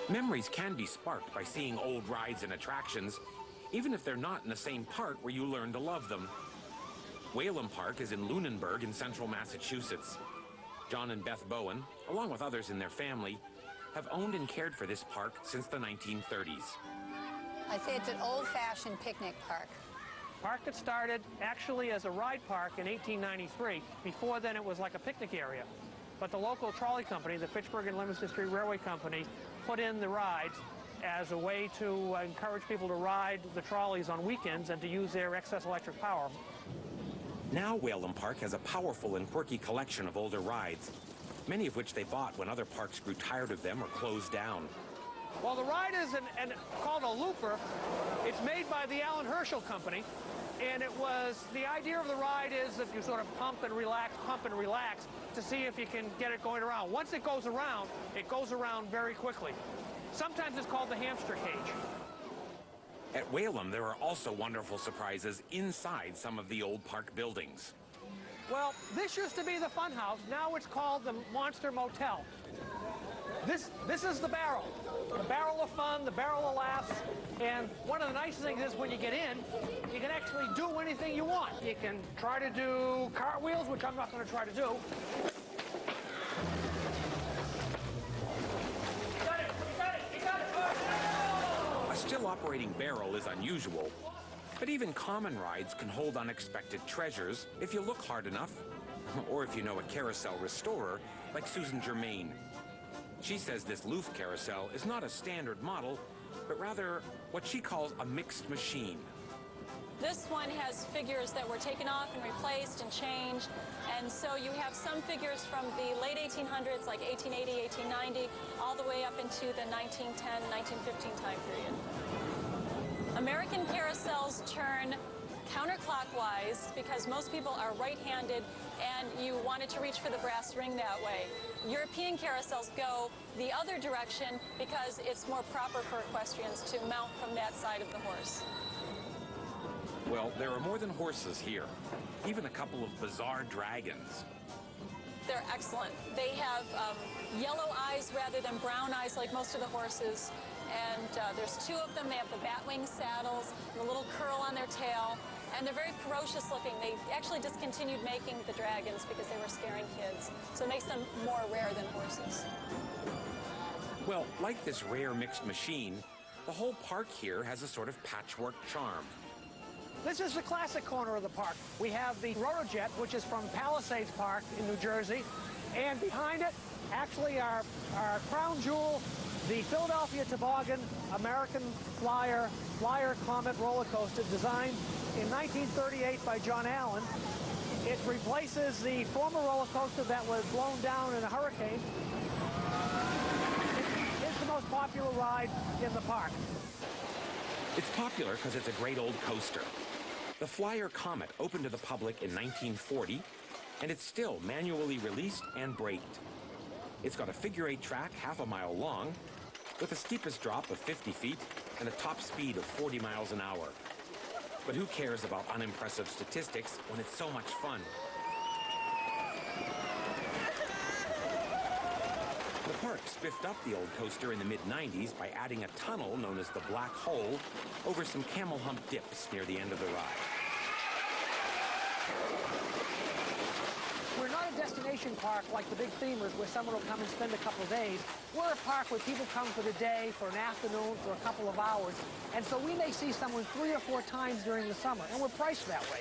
Memories can be sparked by seeing old rides and attractions, even if they're not in the same park where you learn to love them. Whalom Park is in Lunenburg in central Massachusetts. John and Beth Bowen, along with others in their family, have owned and cared for this park since the 1930s. I say it's an old-fashioned picnic park. Park that started actually as a ride park in 1893. Before then, it was like a picnic area. But the local trolley company, the Fitchburg and Livingston Street Railway Company, put in the rides as a way to encourage people to ride the trolleys on weekends and to use their excess electric power. Now Whalom Park has a powerful and quirky collection of older rides, many of which they bought when other parks grew tired of them or closed down. Well, the ride is called a looper. It's made by the Alan Herschel Company, and the idea of the ride is if you sort of pump and relax to see if you can get it going around. Once it goes around very quickly. Sometimes it's called the hamster cage. At Whalom, there are also wonderful surprises inside some of the old park buildings. Well, this used to be the fun house. Now it's called the Monster Motel. This is the barrel of fun, the barrel of laughs. And one of the nice things is when you get in, you can actually do anything you want. You can try to do cartwheels, which I'm not going to try to do. A still operating barrel is unusual, but even common rides can hold unexpected treasures if you look hard enough, or if you know a carousel restorer like Susan Germain. She says this Loof carousel is not a standard model, but rather what she calls a mixed machine. This one has figures that were taken off and replaced and changed, and so you have some figures from the late 1800s, like 1880, 1890, all the way up into the 1910, 1915 time period. American carousels turn counterclockwise because most people are right-handed and you wanted to reach for the brass ring that way. European carousels go the other direction because it's more proper for equestrians to mount from that side of the horse. Well, there are more than horses here, even a couple of bizarre dragons. They're excellent. They have yellow eyes rather than brown eyes like most of the horses. And there's two of them. They have the batwing saddles, and the little curl on their tail, and they're very ferocious looking. They actually discontinued making the dragons because they were scaring kids. So it makes them more rare than horses. Well, like this rare mixed machine, the whole park here has a sort of patchwork charm. This is the classic corner of the park. We have the Rotojet, which is from Palisades Park in New Jersey, and behind it, actually our crown jewel, the Philadelphia Toboggan American Flyer Comet roller coaster, designed in 1938 by John Allen. It replaces the former roller coaster that was blown down in a hurricane. It's the most popular ride in the park. It's popular because it's a great old coaster. The Flyer Comet opened to the public in 1940, and it's still manually released and braked. It's got a figure-8 track half a mile long, with the steepest drop of 50 feet and a top speed of 40 miles an hour. But who cares about unimpressive statistics when it's so much fun? The park spiffed up the old coaster in the mid-90s by adding a tunnel known as the Black Hole over some camel hump dips near the end of the ride. We're not a destination park like the big themers where someone will come and spend a couple of days. We're a park where people come for the day, for an afternoon, for a couple of hours. And so we may see someone 3 or 4 times during the summer, and we're priced that way.